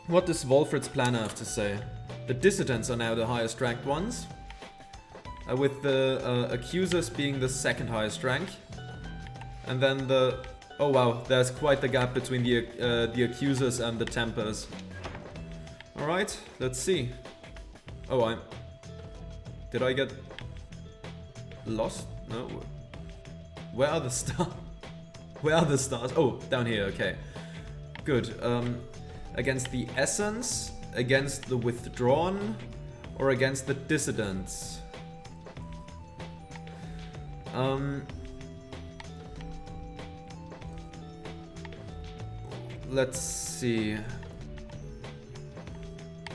What does Wolfred's planner have to say? The dissidents are now the highest ranked ones, with the accusers being the second highest rank. And then the... Oh wow, there's quite the gap between the accusers and the tempers. Alright, let's see. Oh, did I get lost? No. Where are the stars? Where are the stars? Oh, down here, okay. Good. Against the Essence, against the Withdrawn, or against the Dissidents? Let's see.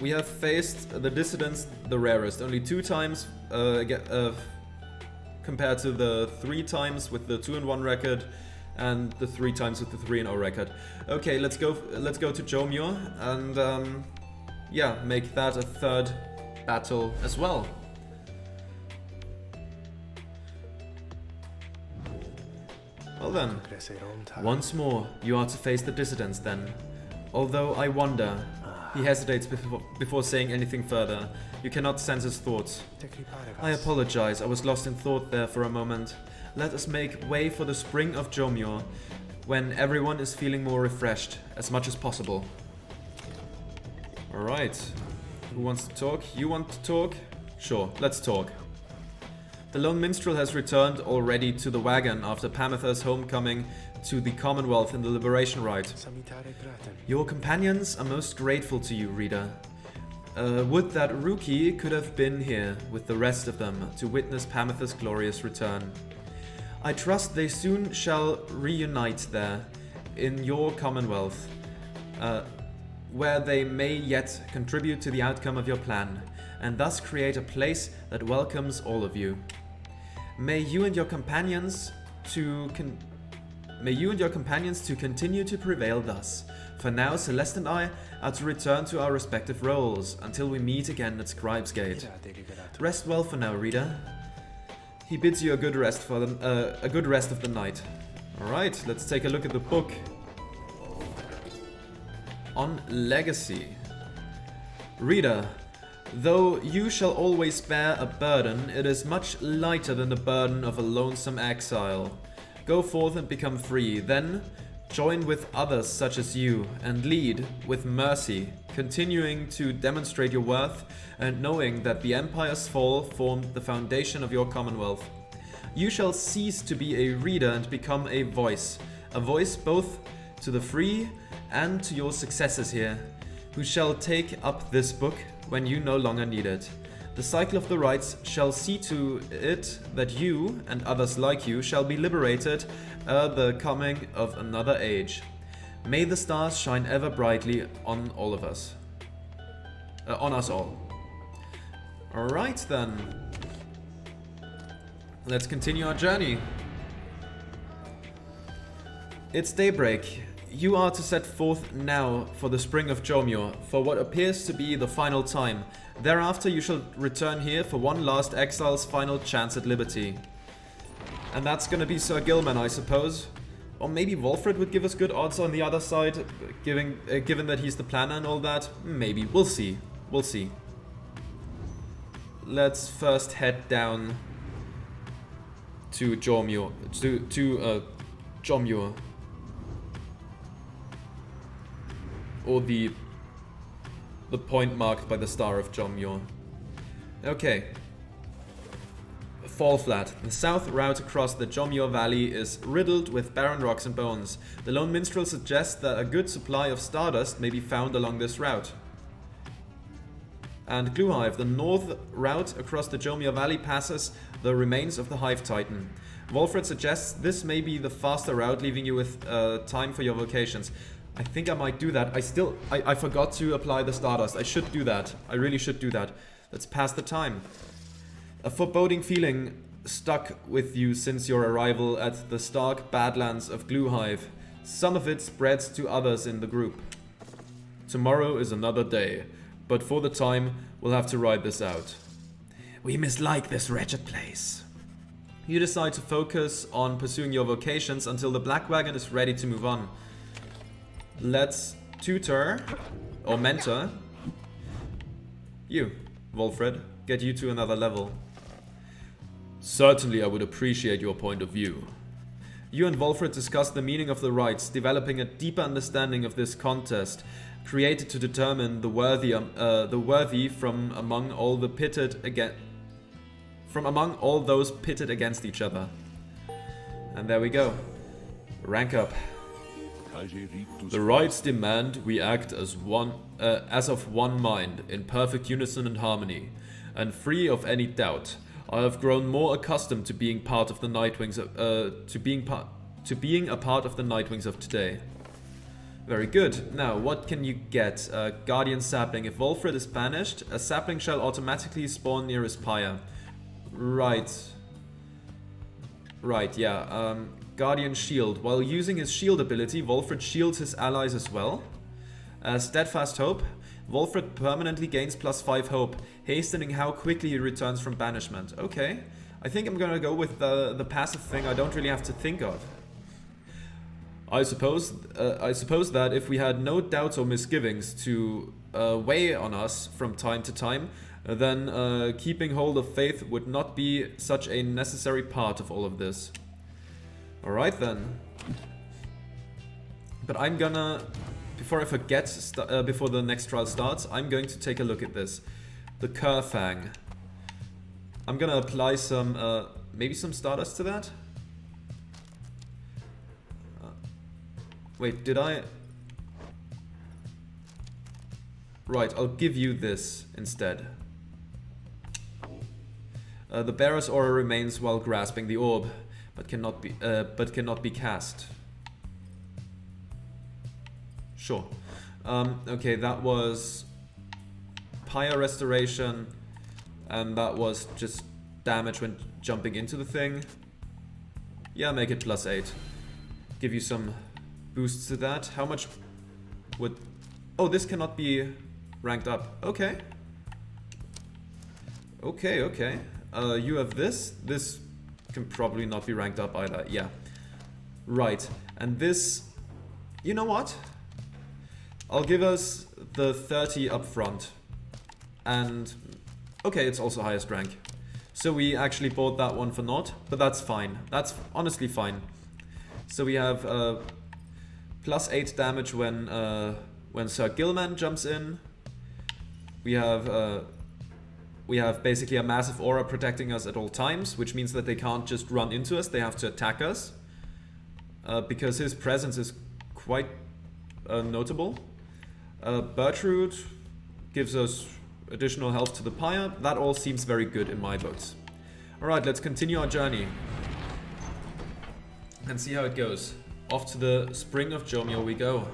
We have faced the Dissidents the rarest, only 2 times compared to the 3 times with the 2-1 record and the 3 times with the 3-0 record. Okay, let's go to Jomur and yeah, make that a 3rd battle as well. Well then, once more you are to face the Dissidents then. Although I wonder, he hesitates before saying anything further. You cannot sense his thoughts. I apologize, I was lost in thought there for a moment. Let us make way for the spring of Jomur, when everyone is feeling more refreshed, as much as possible. Alright. Who wants to talk? You want to talk? Sure, let's talk. The lone minstrel has returned already to the wagon after Pamitha's homecoming to the Commonwealth in the Liberation Rite. Your companions are most grateful to you, reader. Would that Ruki could have been here with the rest of them to witness Pamitha's glorious return. I trust they soon shall reunite there, in your Commonwealth, where they may yet contribute to the outcome of your plan, and thus create a place that welcomes all of you. May you and your companions to continue to prevail thus. For now, Celeste and I are to return to our respective roles until we meet again at Scribe's Gate. Rest well for now, reader. He bids you a good rest of the night. Alright, let's take a look at the book. On Legacy. Reader, though you shall always bear a burden, it is much lighter than the burden of a lonesome exile. Go forth and become free, then join with others such as you, and lead with mercy, continuing to demonstrate your worth and knowing that the Empire's fall formed the foundation of your Commonwealth. You shall cease to be a reader and become a voice both to the free and to your successors here, who shall take up this book when you no longer need it. The cycle of the rites shall see to it that you, and others like you, shall be liberated the coming of another age. May the stars shine ever brightly on all of us. On us all. Alright then. Let's continue our journey. It's daybreak. You are to set forth now for the spring of Jomur, for what appears to be the final time. Thereafter you shall return here for one last exile's final chance at liberty. And that's gonna be Sir Gilman, I suppose. Or maybe Wolfred would give us good odds on the other side, given that he's the planner and all that. Maybe. We'll see. We'll see. Let's first head down to Jomur. Jomur. Or the point marked by the Star of Jomur. Okay. Fall Flat. The south route across the Jomur Valley is riddled with barren rocks and bones. The lone minstrel suggests that a good supply of stardust may be found along this route. And Gluhive. The north route across the Jomur Valley passes the remains of the Hive Titan. Wolfred suggests this may be the faster route, leaving you with time for your vocations. I think I might do that. I forgot to apply the Stardust. I should do that. I really should do that. Let's pass the time. A foreboding feeling stuck with you since your arrival at the stark badlands of Gluhive. Some of it spreads to others in the group. Tomorrow is another day, but for the time, we'll have to ride this out. We mislike this wretched place. You decide to focus on pursuing your vocations until the Black Wagon is ready to move on. Let's tutor or mentor. You, Wolfred, get you to another level. Certainly I would appreciate your point of view. You and Wolfred discussed the meaning of the rites, developing a deeper understanding of this contest, created to determine the worthy from among all those pitted against each other. And there we go. Rank up. The rites demand we act as of one mind, in perfect unison and harmony, and free of any doubt. I have grown more accustomed to being part of the Nightwings to being a part of the Nightwings of today. Very good. Now, what can you get? Guardian sapling. If Wolfred is banished, a sapling shall automatically spawn near his pyre. Right. Right, yeah. Guardian shield. While using his shield ability, Wolfred shields his allies as well. Steadfast hope. Wolfred permanently gains +5 hope, hastening how quickly he returns from banishment. Okay. I think I'm gonna go with the passive thing I don't really have to think of. I suppose that if we had no doubts or misgivings to weigh on us from time to time, then keeping hold of faith would not be such a necessary part of all of this. Alright then. But I'm gonna, before I forget, before the next trial starts, I'm going to take a look at this. The Kerfang. I'm gonna apply some, maybe some Stardust to that? Wait, did I? Right, I'll give you this instead. The bearer's aura remains while grasping the orb, but cannot be cast. Sure. Okay, that was Pyre restoration, and that was just damage when jumping into the thing. Yeah, make it +8. Give you some boosts to that. How much would... Oh, this cannot be ranked up. Okay. Okay, okay. You have this. This can probably not be ranked up either. Yeah. Right. And this... You know what? I'll give us the 30 up front. And... Okay, it's also highest rank. So we actually bought that one for naught. But that's fine. That's honestly fine. So we have... +8 damage when Sir Gilman jumps in. We have basically a massive aura protecting us at all times, which means that they can't just run into us, they have to attack us. Because his presence is quite notable. Bertrude gives us additional health to the pyre. That all seems very good in my books. Alright, let's continue our journey. And see how it goes. Off to the Spring of Jomio we go.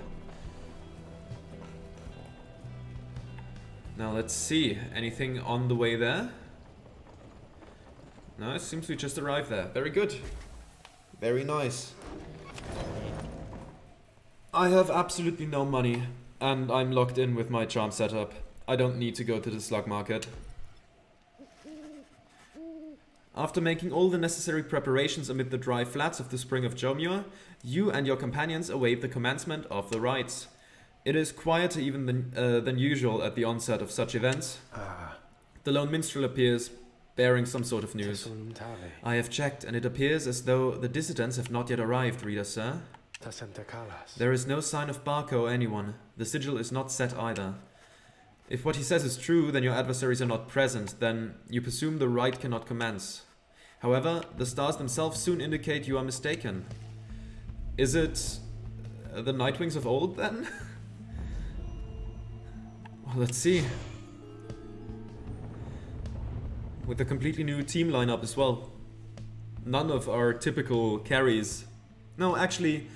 Now let's see. Anything on the way there? No, it seems we just arrived there. Very good. Very nice. I have absolutely no money, and I'm locked in with my charm setup. I don't need to go to the slug market. After making all the necessary preparations amid the dry flats of the Spring of Jomio, you and your companions await the commencement of the rites. It is quieter even than usual at the onset of such events. The lone minstrel appears, bearing some sort of news. I have checked, and it appears as though the dissidents have not yet arrived, reader sir. There is no sign of Barco or anyone. The sigil is not set either. If what he says is true, then your adversaries are not present, then you presume the rite cannot commence. However, the stars themselves soon indicate you are mistaken. Is it the Nightwings of old, then? Well, let's see. With a completely new team lineup as well. None of our typical carries. No, actually,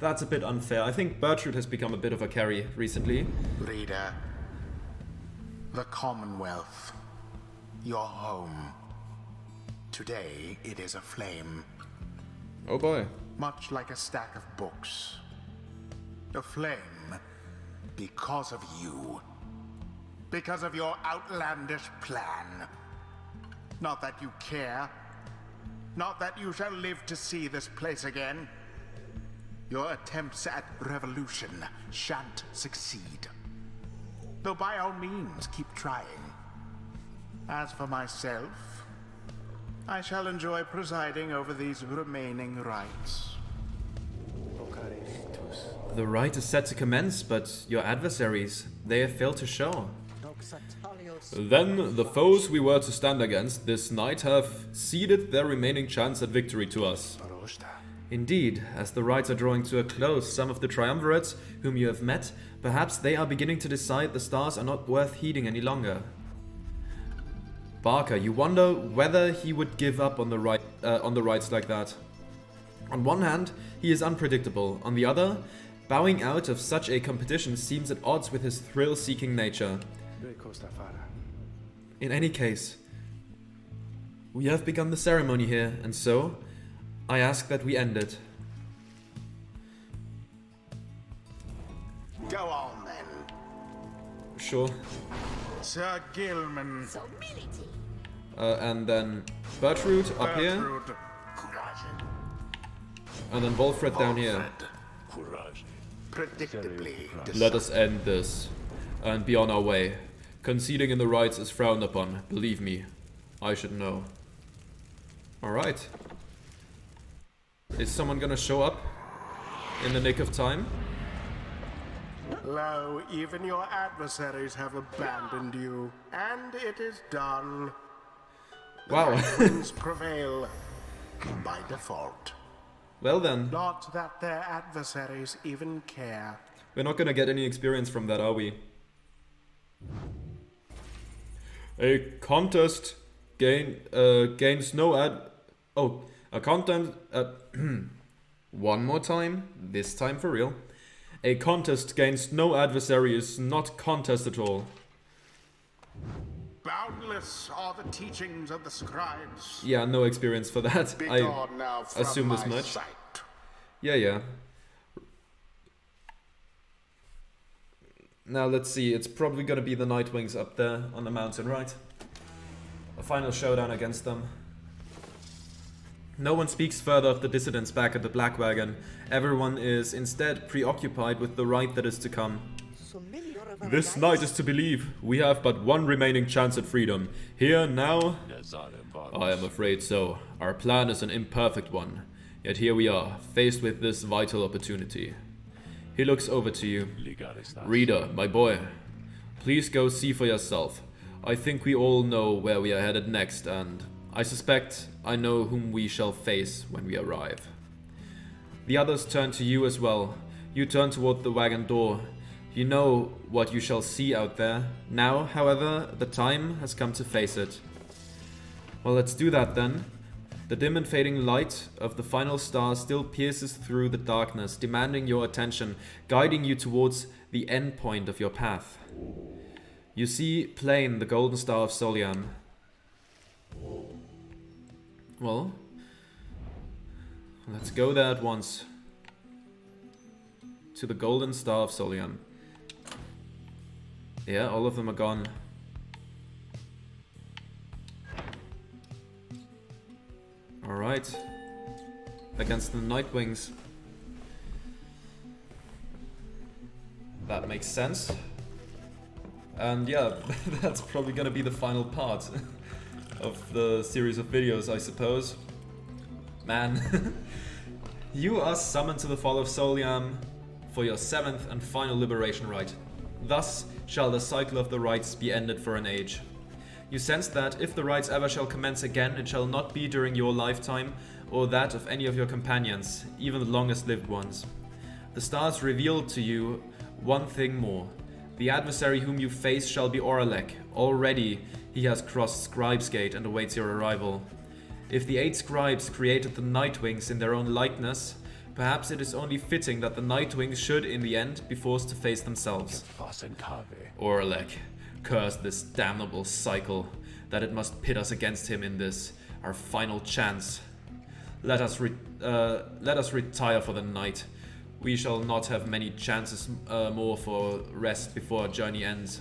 that's a bit unfair. I think Bertrude has become a bit of a carry recently. Reader, the Commonwealth, your home. Today, it is aflame. Oh boy. Much like a stack of books. Aflame because of you. Because of your outlandish plan. Not that you care. Not that you shall live to see this place again. Your attempts at revolution shan't succeed. though by all means keep trying. As for myself, I shall enjoy presiding over these remaining rites. The rite is set to commence, but your adversaries, they have failed to show. Then the foes we were to stand against this night have ceded their remaining chance at victory to us. Indeed, as the rites are drawing to a close, some of the triumvirates whom you have met, perhaps they are beginning to decide the stars are not worth heeding any longer. Barker, you wonder whether he would give up on the rites like that. On one hand, he is unpredictable. On the other, bowing out of such a competition seems at odds with his thrill-seeking nature. In any case, we have begun the ceremony here, and so I ask that we end it. Go on then. Sure. Sir Gilman. And then Bertrud up here. And then Wolfred down here. Predictably. Let us end this and be on our way. Conceding in the rites is frowned upon. Believe me, I should know. Alright. Is someone gonna show up in the nick of time? Lo, even your adversaries have abandoned you, and it is done. Wow. Winds prevail by default. Well then, Not that their adversaries even care. we're not gonna get any experience from that, are we? A contest gains no a content. One more time. This time for real. A contest gains no adversary is not contest at all. Boundless are the teachings of the scribes. Yeah, no experience for that. Be I gone now from assume as my much. sight. Yeah. Now let's see, it's probably gonna be the Nightwings up there on the mountain, right? A final showdown against them. No one speaks further of the dissidents back at the Black Wagon. Everyone is instead preoccupied with the rite that is to come. This night is to believe. We have but one remaining chance at freedom. Here, now? I am afraid so. Our plan is an imperfect one. Yet here we are, faced with this vital opportunity. He looks over to you. Reader, my boy, please go see for yourself. I think we all know where we are headed next, and I suspect I know whom we shall face when we arrive. The others turn to you as well. You turn toward the wagon door. You know what you shall see out there. Now, however, the time has come to face it. Well, let's do that then. The dim and fading light of the final star still pierces through the darkness, demanding your attention, guiding you towards the end point of your path. You see plain the golden star of Soliam. Well, let's go there at once. To the golden star of Soliam. Yeah, all of them are gone. Alright. Against the Nightwings. That makes sense. And yeah, that's probably gonna be the final part of the series of videos, I suppose. Man. You are summoned to the fall of Soliam for your 7th and final liberation rite. Thus shall the cycle of the rites be ended for an age. You sense that if the rites ever shall commence again, it shall not be during your lifetime or that of any of your companions, even the longest lived ones. The stars reveal to you one thing more. The adversary whom you face shall be Oralek. Already he has crossed Scribe's Gate and awaits your arrival. If the 8 scribes created the Nightwings in their own likeness, perhaps it is only fitting that the Nightwings should, in the end, be forced to face themselves. Oralek, curse this damnable cycle, that it must pit us against him in this, our final chance. Let us retire for the night. We shall not have many chances more for rest before our journey ends.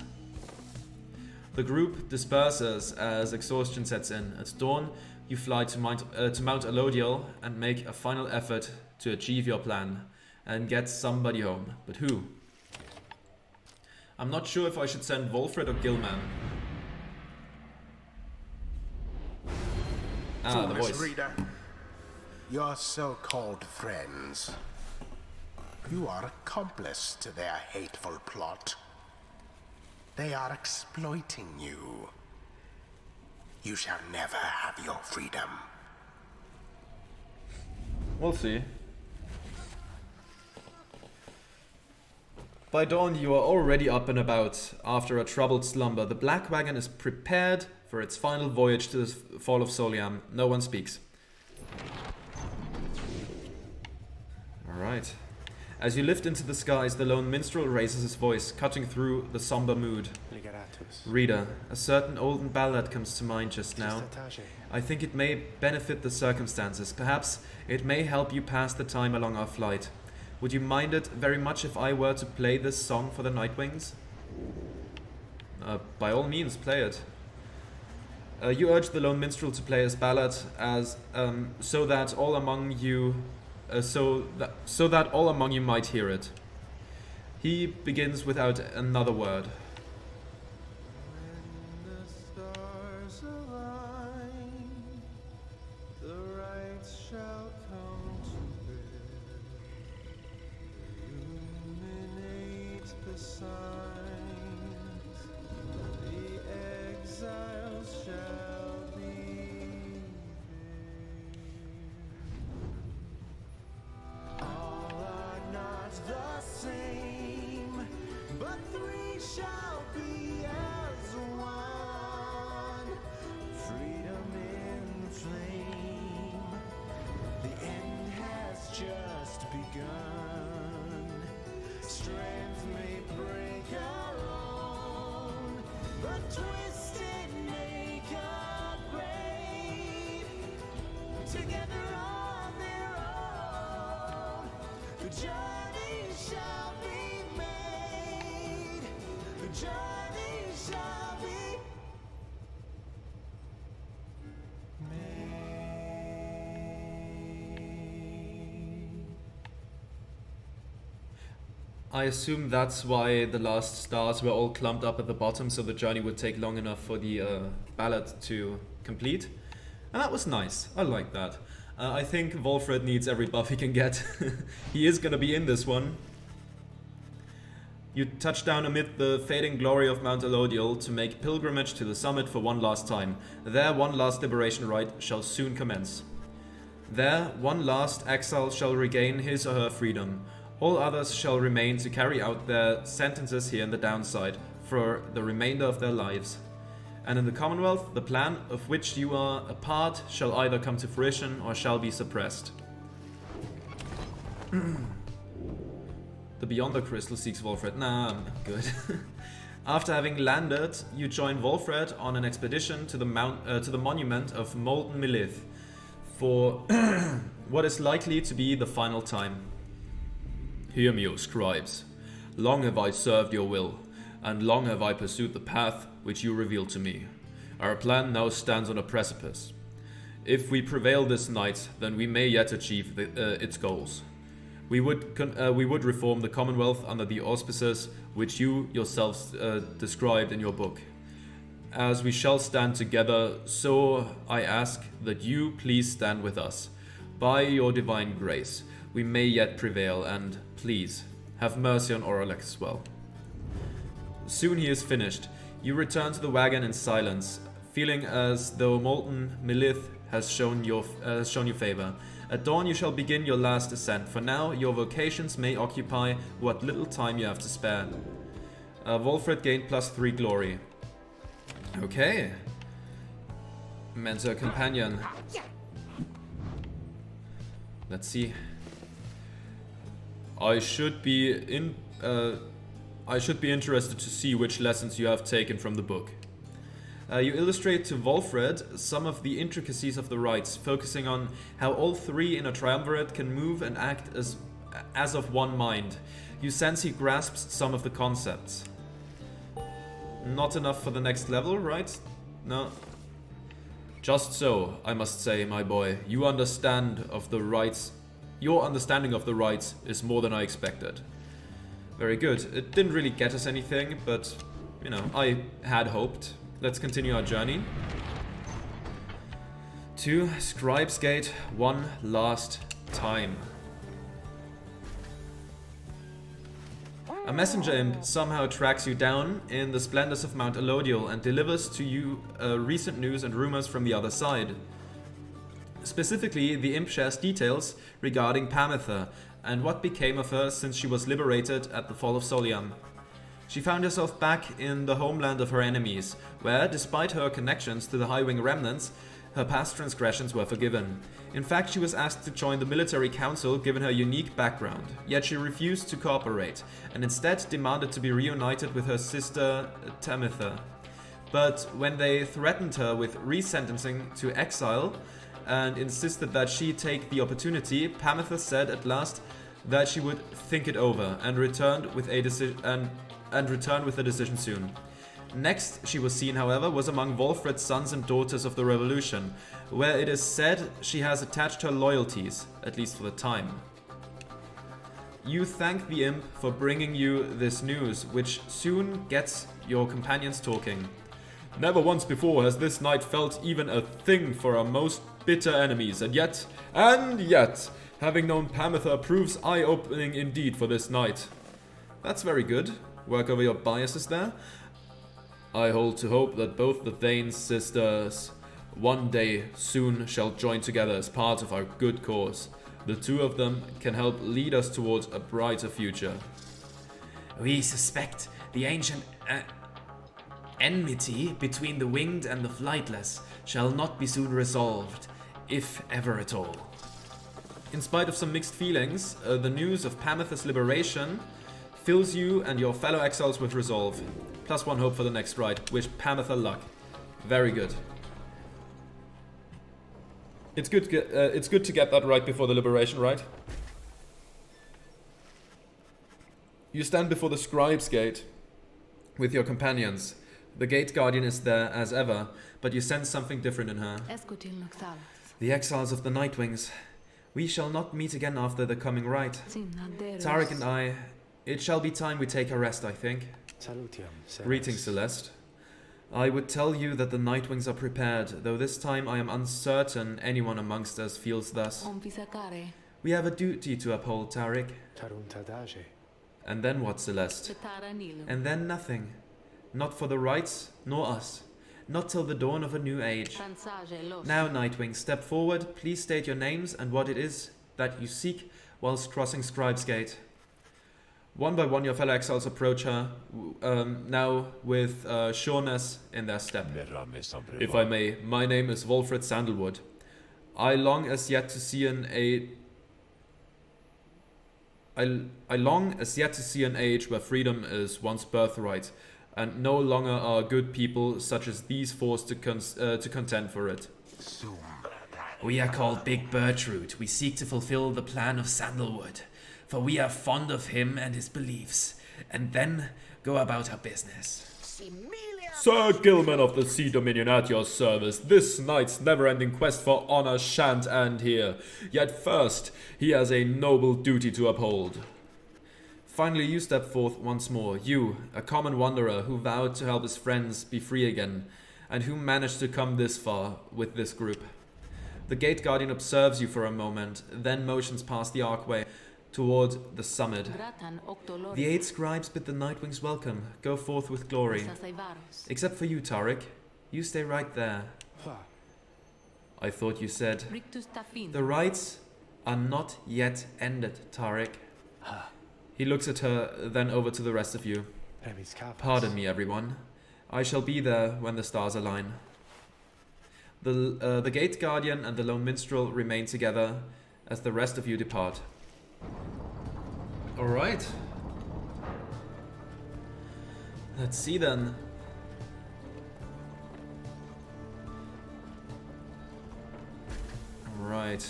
The group disperses as exhaustion sets in. At dawn, you fly to Mount Alodiel and make a final effort to achieve your plan and get somebody home. But who? I'm not sure if I should send Wolfred or Gilman. Ah, the voice. Reader, your so-called friends, you are accomplice to their hateful plot. They are exploiting you. You shall never have your freedom. We'll see. By dawn, you are already up and about. After a troubled slumber, the Black Wagon is prepared for its final voyage to the fall of Soliam. No one speaks. Alright. As you lift into the skies, the lone minstrel raises his voice, cutting through the somber mood. Reader, a certain olden ballad comes to mind just now. I think it may benefit the circumstances. Perhaps it may help you pass the time along our flight. Would you mind it very much if I were to play this song for the Nightwings? By all means, play it. You urge the lone minstrel to play his ballad as so that all among you might hear it. He begins without another word. I assume that's why the last stars were all clumped up at the bottom, so the journey would take long enough for the ballad to complete. And that was nice. I like that. I think Wolfred needs every buff he can get. He is gonna be in this one. You touch down amid the fading glory of Mount Alodiel to make pilgrimage to the summit for one last time. There, one last liberation rite shall soon commence. There, one last exile shall regain his or her freedom. All others shall remain to carry out their sentences here in the downside for the remainder of their lives. And in the Commonwealth, the plan of which you are a part shall either come to fruition or shall be suppressed. The Beyonder Crystal seeks Wolfred. Nah, I'm good. After having landed, you join Wolfred on an expedition to the monument of Molten Milith for what is likely to be the final time. Hear me, O scribes. Long have I served your will, and long have I pursued the path which you revealed to me. Our plan now stands on a precipice. If we prevail this night, then we may yet achieve its goals. We would reform the Commonwealth under the auspices which you yourselves described in your book. As we shall stand together, so I ask that you please stand with us. By your divine grace, we may yet prevail, and please, have mercy on Oralek as well. Soon he is finished. You return to the wagon in silence, feeling as though Molten Milith has shown you favor. At dawn you shall begin your last ascent. For now, your vocations may occupy what little time you have to spare. Wolfred gained +3 glory. Okay. Mentor companion. Let's see. I should be interested to see which lessons you have taken from the book. You illustrate to Wolfred some of the intricacies of the rites, focusing on how all three in a triumvirate can move and act as of one mind. You sense he grasps some of the concepts. Not enough for the next level, right? No. Just so, I must say, my boy, your understanding of the rites is more than I expected. Very good. It didn't really get us anything, but, you know, I had hoped. Let's continue our journey. To Scribe's Gate one last time. A messenger imp somehow tracks you down in the splendors of Mount Alodiel and delivers to you recent news and rumors from the other side. Specifically, the imp shares details regarding Pamitha and what became of her since she was liberated at the fall of Soliam. She found herself back in the homeland of her enemies, where, despite her connections to the Highwing remnants, her past transgressions were forgiven. In fact, she was asked to join the military council given her unique background, yet she refused to cooperate, and instead demanded to be reunited with her sister Tamitha. But when they threatened her with resentencing to exile, and insisted that she take the opportunity, Pamitha said at last that she would think it over and return with a decision soon. Next she was seen, however, was among Wolfred's sons and daughters of the revolution, where it is said she has attached her loyalties, at least for the time. You thank the imp for bringing you this news, which soon gets your companions talking. Never once before has this night felt even a thing for our most bitter enemies, and yet, having known Pamitha proves eye-opening indeed for this night. That's very good. Work over your biases there. I hold to hope that both the Thane sisters one day soon shall join together as part of our good cause. The two of them can help lead us towards a brighter future. We suspect the ancient enmity between the winged and the flightless shall not be soon resolved, if ever at all. In spite of some mixed feelings, the news of Pamitha's liberation fills you and your fellow exiles with resolve. +1 hope for the next ride. Wish Pamitha luck. Very good. It's good to get that right before the liberation, right? You stand before the Scribe's Gate with your companions. The Gate Guardian is there as ever, but you sense something different in her. The exiles of the Nightwings. We shall not meet again after the coming rite. Tarek and I, it shall be time we take a rest, I think. Greetings, Celeste. I would tell you that the Nightwings are prepared, though this time I am uncertain anyone amongst us feels thus. We have a duty to uphold, Tarek. And then what, Celeste? And then nothing. Not for the rights, nor us. Not till the dawn of a new age. Now, Nightwing, step forward. Please state your names and what it is that you seek whilst crossing Scribe's Gate. One by one, your fellow exiles approach her, now with sureness in their step. If I may, my name is Wolfred Sandalwood. I long as yet to see an age where freedom is one's birthright, and no longer are good people such as these forced to contend for it. We are called Big Birchroot. We seek to fulfill the plan of Sandalwood, for we are fond of him and his beliefs, and then go about our business. Sir Gilman of the Sea Dominion at your service. This knight's never-ending quest for honor shan't end here. Yet first, he has a noble duty to uphold. Finally, you step forth once more. You, a common wanderer who vowed to help his friends be free again, and who managed to come this far with this group. The Gate Guardian observes you for a moment, then motions past the archway toward the summit. The 8 scribes bid the Nightwings welcome. Go forth with glory. Except for you, Tarek. You stay right there. I thought you said... The rites are not yet ended, Tarek. He looks at her, then over to the rest of you. Pardon me, everyone. I shall be there when the stars align. The Gate Guardian and the Lone Minstrel remain together as the rest of you depart. Alright. Let's see then. Alright.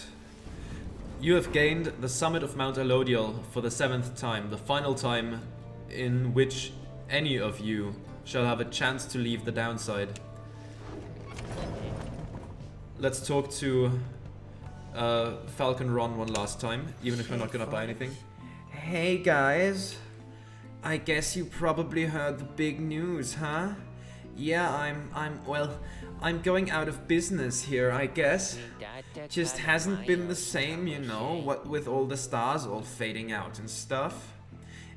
You have gained the summit of Mount Alodiel for the 7th time, the final time in which any of you shall have a chance to leave the downside. Let's talk to Falcon Ron one last time, even if we're not gonna buy anything. Hey guys, I guess you probably heard the big news, huh? Yeah, I'm going out of business here, I guess. Just hasn't been the same, you know, what with all the stars all fading out and stuff.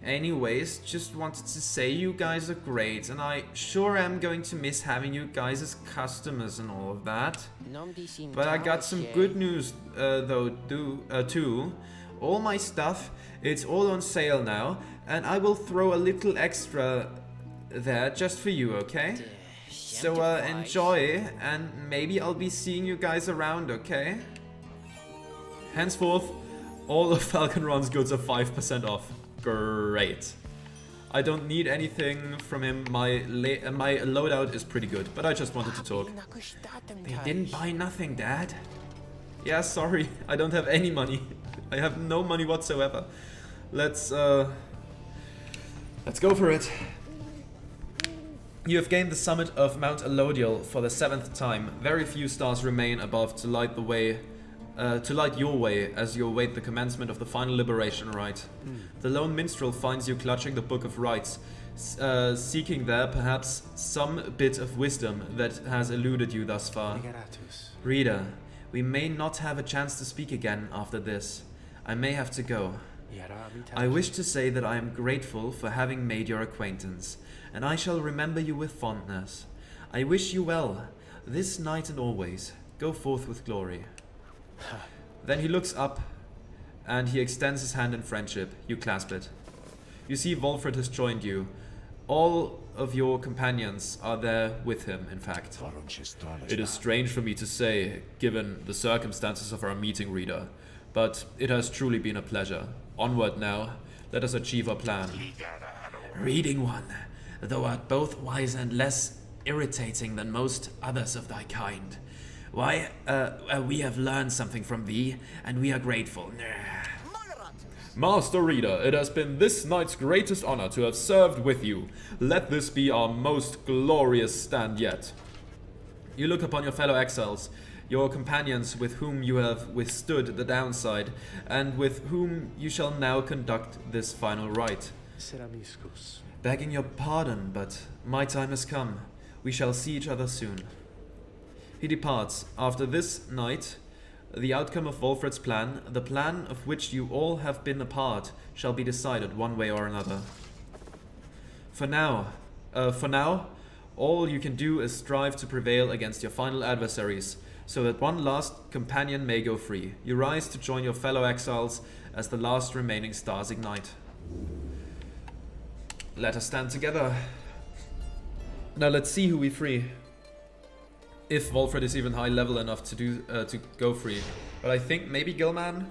Anyways, just wanted to say you guys are great, and I sure am going to miss having you guys as customers and all of that. But I got some good news though too. All my stuff, it's all on sale now, and I will throw a little extra there just for you, okay? So enjoy, and maybe I'll be seeing you guys around, okay? Henceforth, all of Falconron's goods are 5% off. Great. I don't need anything from him. My loadout is pretty good, but I just wanted to talk. They didn't buy nothing, Dad. Yeah, sorry. I don't have any money. I have no money whatsoever. Let's go for it. You have gained the summit of Mount Alodiel for the 7th time. Very few stars remain above to light the way. To light your way as you await the commencement of the final liberation rite. The lone minstrel finds you clutching the Book of Rites, seeking there perhaps some bit of wisdom that has eluded you thus far. Reader, we may not have a chance to speak again after this. I may have to go. I wish to say that I am grateful for having made your acquaintance, and I shall remember you with fondness. I wish you well, this night and always. Go forth with glory. Then he looks up and he extends his hand in friendship. You clasp it. You see Wolfred has joined you. All of your companions are there with him, in fact. It is strange for me to say, given the circumstances of our meeting, Reader, but it has truly been a pleasure. Onward now, let us achieve our plan. Reading one, thou art both wise and less irritating than most others of thy kind. Why, we have learned something from thee, and we are grateful. Master Reader, it has been this night's greatest honor to have served with you. Let this be our most glorious stand yet. You look upon your fellow exiles, your companions with whom you have withstood the downside, and with whom you shall now conduct this final rite. Begging your pardon, but my time has come. We shall see each other soon. He departs. After this night, the outcome of Wolfred's plan, the plan of which you all have been a part, shall be decided one way or another. For now, all you can do is strive to prevail against your final adversaries, so that one last companion may go free. You rise to join your fellow exiles as the last remaining stars ignite. Let us stand together. Now let's see who we free. If Wolfred is even high level enough to go free. But I think maybe Gilman?